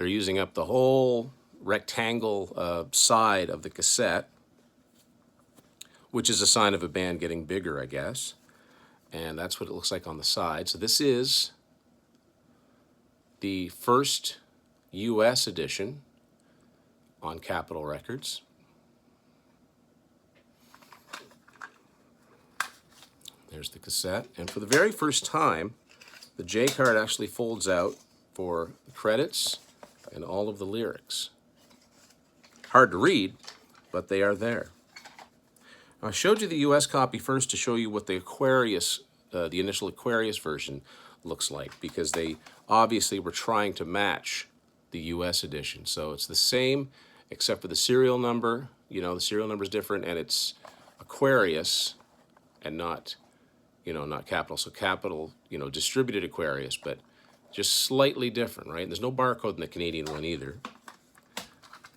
using up the whole rectangle side of the cassette, which is a sign of a band getting bigger, I guess. And that's what it looks like on the side. So this is the first U.S. edition on Capitol Records. There's the cassette. And for the very first time, the J card actually folds out for the credits and all of the lyrics. Hard to read, but they are there. Now, I showed you the U.S. copy first to show you what the Aquarius, the initial Aquarius version looks like, because they obviously were trying to match the U.S. edition. So it's the same, except for the serial number. You know, the serial number is different, and it's Aquarius and not, not Capital. So Capital, distributed Aquarius, but just slightly different, right? And there's no barcode in the Canadian one either.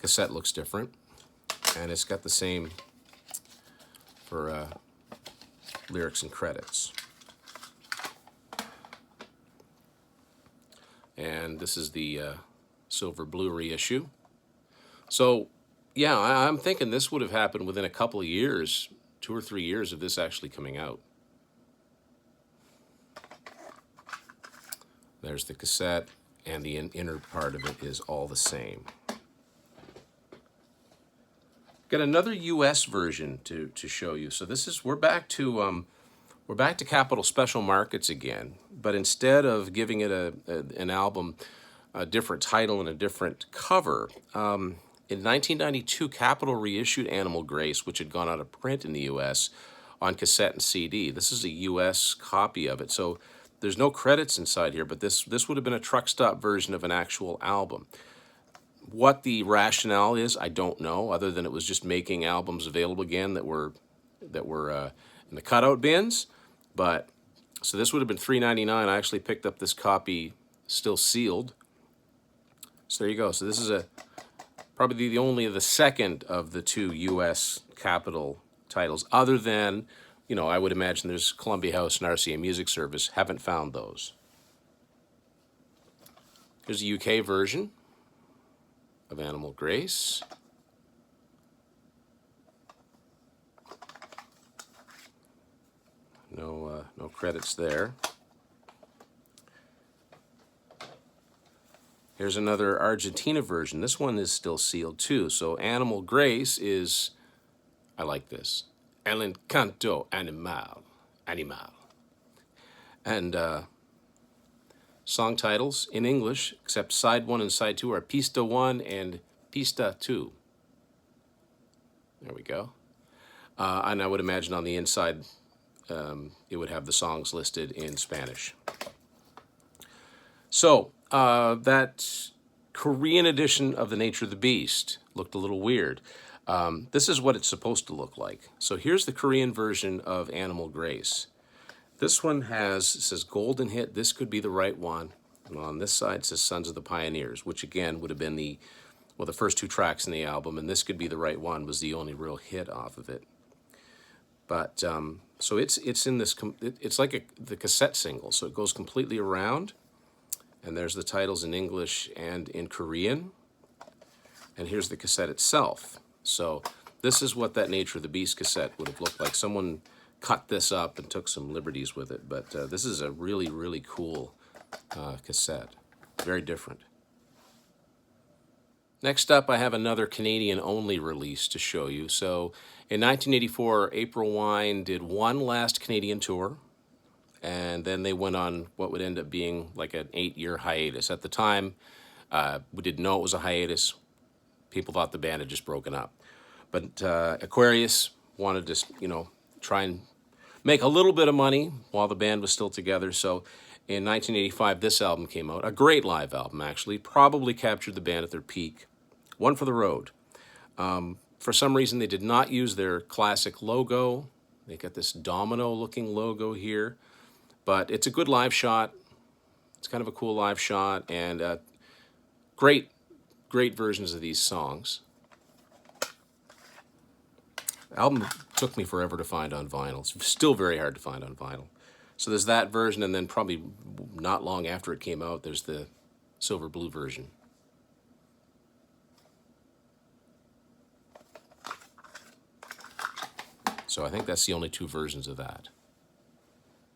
Cassette looks different, and it's got the same for lyrics and credits. And this is the silver blue reissue. So, yeah, I'm thinking this would have happened within a couple of years, 2 or 3 years of this actually coming out. There's the cassette, and the inner part of it is all the same. Got another U.S. version to show you. So we're back to Capitol Special Markets again, but instead of giving it an album, a different title and a different cover, in 1992, Capitol reissued Animal Grace, which had gone out of print in the U.S. on cassette and CD. This is a U.S. copy of it, so there's no credits inside here, but this would have been a truck stop version of an actual album. What the rationale is, I don't know, other than it was just making albums available again that were in the cutout bins. But so this would have been $3.99. I actually picked up this copy still sealed. So there you go. So this is probably the second of the 2 U.S. Capitol titles, other than, I would imagine there's Columbia House and RCA Music Service. Haven't found those. Here's a UK version of Animal Grace. No credits there. Here's another Argentina version. This one is still sealed too. So Animal Grace is, I like this, El Encanto Animal. And song titles in English, except side 1 and side 2 are Pista 1 and Pista 2. There we go. And I would imagine on the inside, it would have the songs listed in Spanish. So that Korean edition of The Nature of the Beast looked a little weird. This is what it's supposed to look like. So here's the Korean version of Animal Grace. This one says Golden Hit. This could be the right one. And on this side it says Sons of the Pioneers, which again would have been the first 2 tracks in the album, and This Could Be the Right One was the only real hit off of it. But so it's in this. It's like the cassette single, so it goes completely around, and there's the titles in English and in Korean. And here's the cassette itself. So this is what that Nature of the Beast cassette would have looked like. Someone cut this up and took some liberties with it, but this is a really, really cool cassette. Very different. Next up, I have another Canadian-only release to show you. So in 1984, April Wine did one last Canadian tour, and then they went on what would end up being like an 8-year hiatus. At the time, we didn't know it was a hiatus. People thought the band had just broken up. But Aquarius wanted to, try and make a little bit of money while the band was still together. So in 1985, this album came out. A great live album, actually. Probably captured the band at their peak. One for the road. For some reason, they did not use their classic logo. They got this domino-looking logo here. But it's a good live shot. It's kind of a cool live shot. And great versions of these songs. The album took me forever to find on vinyl. It's still very hard to find on vinyl. So there's that version, and then probably not long after it came out, there's the silver blue version. So I think that's the only two versions of that.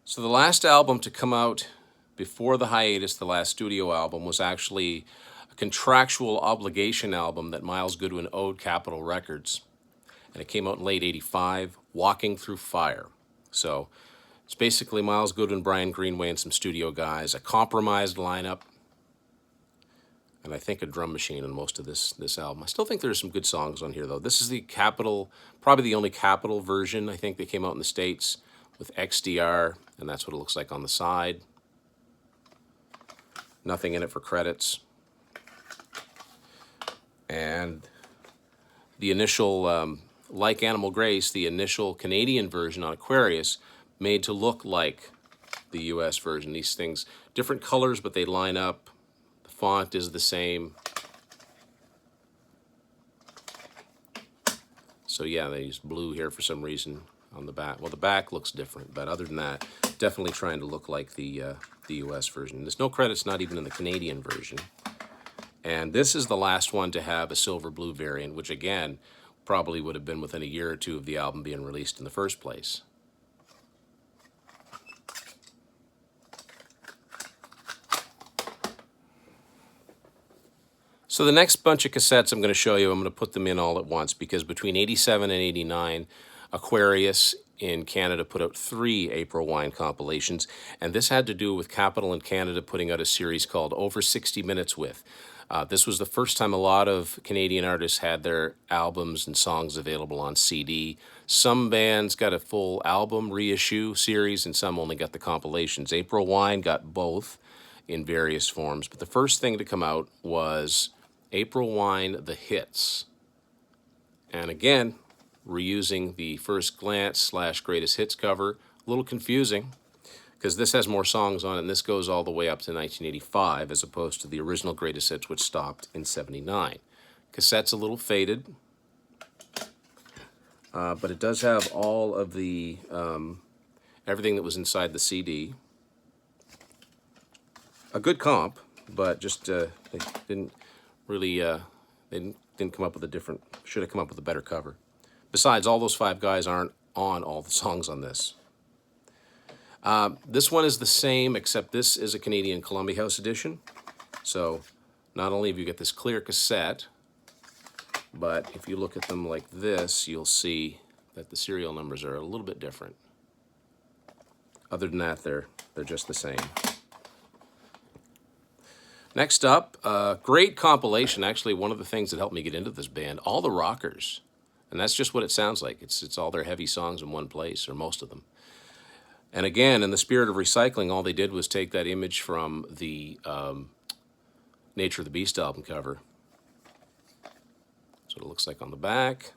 So the last album to come out before the hiatus, the last studio album, was actually a contractual obligation album that Miles Goodwin owed Capitol Records. And it came out in late '85, Walking Through Fire. So it's basically Miles Goodwin, Brian Greenway, and some studio guys, a compromised lineup, and I think a drum machine on most of this album. I still think there's some good songs on here, though. This is the Capitol, probably the only Capitol version. I think they came out in the States with XDR, and that's what it looks like on the side. Nothing in it for credits. And the initial, like Animal Grace, the initial Canadian version on Aquarius, made to look like the US version. These things, different colors, but they line up. The font is the same. So yeah, they used blue here for some reason on the back. Well, the back looks different, but other than that, definitely trying to look like the US version. There's no credits, not even in the Canadian version. And this is the last one to have a silver blue variant, which again, probably would have been within a year or two of the album being released in the first place. So the next bunch of cassettes I'm going to show you, I'm going to put them in all at once because between '87 and '89, Aquarius in Canada put out 3 April Wine compilations, and this had to do with Capitol in Canada putting out a series called Over 60 Minutes With. This was the first time a lot of Canadian artists had their albums and songs available on CD. Some bands got a full album reissue series, and some only got the compilations. April Wine got both in various forms, but the first thing to come out was April Wine, The Hits. And again, reusing the First Glance / Greatest Hits cover. A little confusing, because this has more songs on it, and this goes all the way up to 1985, as opposed to the original Greatest Hits, which stopped in '79. Cassette's a little faded, but it does have all of the everything that was inside the CD. A good comp, but just they didn't really they didn't come up with a different. Should have come up with a better cover. Besides, all those 5 guys aren't on all the songs on this. This one is the same, except this is a Canadian Columbia House edition. So not only have you got this clear cassette, but if you look at them like this, you'll see that the serial numbers are a little bit different. Other than that, they're just the same. Next up, great compilation. Actually, one of the things that helped me get into this band, All the Rockers. And that's just what it sounds like. It's all their heavy songs in one place, or most of them. And again, in the spirit of recycling, all they did was take that image from the Nature of the Beast album cover. That's what it looks like on the back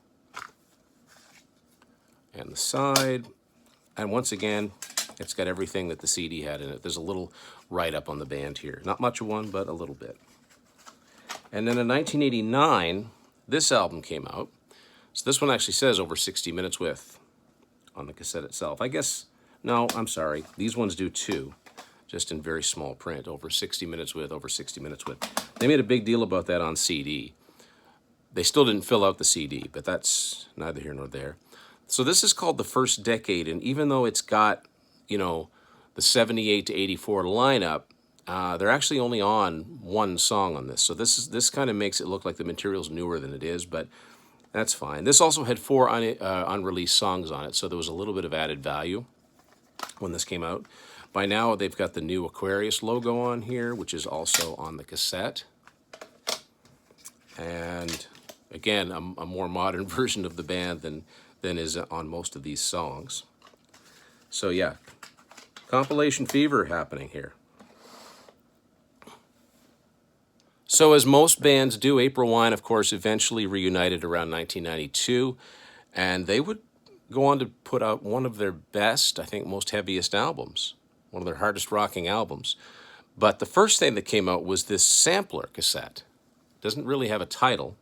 and the side. And once again, it's got everything that the CD had in it. There's a little write-up on the band here. Not much of one, but a little bit. And then in 1989, this album came out. So this one actually says Over 60 Minutes With on the cassette itself. I guess, no, I'm sorry. These ones do too, just in very small print. Over 60 Minutes With, Over 60 Minutes With. They made a big deal about that on CD. They still didn't fill out the CD, but that's neither here nor there. So this is called The First Decade, and even though it's got, the 78 to 84 lineup, They're actually only on one song on this, so this kind of makes it look like the material's newer than it is, but that's fine. This also had 4 unreleased songs on it, so there was a little bit of added value when this came out. By now, they've got the new Aquarius logo on here, which is also on the cassette. And again, a more modern version of the band than is on most of these songs. So yeah, compilation fever happening here. So as most bands do, April Wine, of course, eventually reunited around 1992, and they would go on to put out one of their best, I think, most heaviest albums, one of their hardest rocking albums. But the first thing that came out was this sampler cassette. It doesn't really have a title,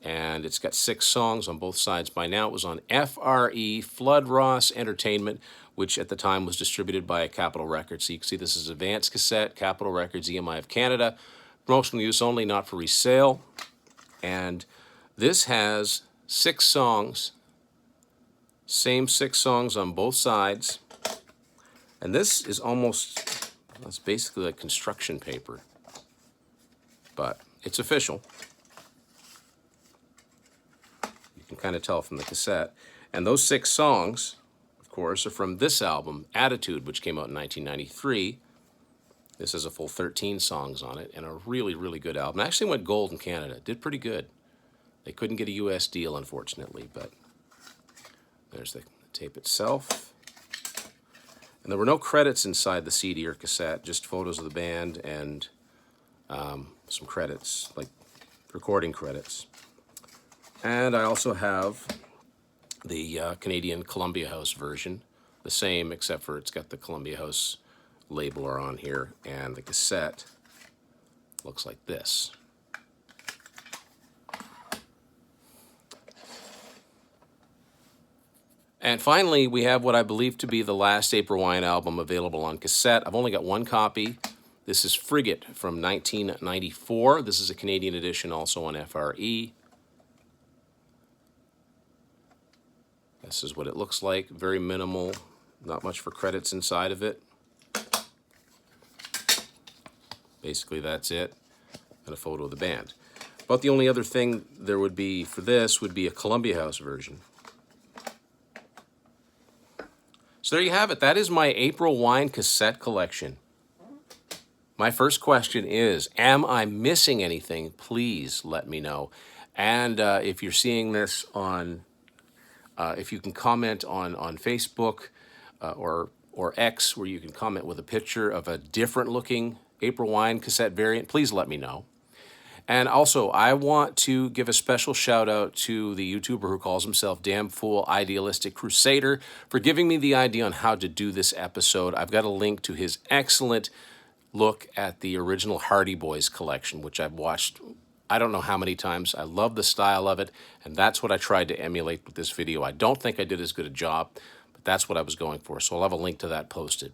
and it's got 6 songs on both sides. By now it was on FRE, Flood Ross Entertainment, which at the time was distributed by Capitol Records. So you can see this is Advanced Cassette, Capitol Records, EMI of Canada. Promotional use only, not for resale. And this has 6 songs, same 6 songs on both sides. And this is almost, it's basically like construction paper, but it's official. You can kind of tell from the cassette. And those 6 songs, of course, are from this album, Attitude, which came out in 1993. This has a full 13 songs on it, and a really, really good album. It actually went gold in Canada. Did pretty good. They couldn't get a US deal, unfortunately, but there's the tape itself. And there were no credits inside the CD or cassette, just photos of the band and some credits, like recording credits. And I also have the Canadian Columbia House version, the same, except for it's got the Columbia House labeler on here, and the cassette looks like this. And finally, we have what I believe to be the last April Wine album available on cassette. I've only got one copy. This is Frigate from 1994. This is a Canadian edition, also on FRE. This is what it looks like. Very minimal, not much for credits inside of it. Basically, that's it, and a photo of the band. But the only other thing there would be for this would be a Columbia House version. So there you have it. That is my April Wine cassette collection. My first question is, am I missing anything? Please let me know. And if you're seeing this on, if you can comment on Facebook or X, where you can comment with a picture of a different looking April Wine cassette variant, please let me know. And also, I want to give a special shout out to the YouTuber who calls himself Damn Fool Idealistic Crusader for giving me the idea on how to do this episode. I've got a link to his excellent look at the original Hardy Boys collection, which I've watched I don't know how many times. I love the style of it, and that's what I tried to emulate with this video. I don't think I did as good a job, but that's what I was going for, so I'll have a link to that posted.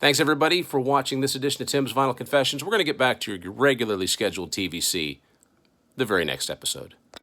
Thanks, everybody, for watching this edition of Tim's Vinyl Confessions. We're going to get back to your regularly scheduled TVC the very next episode.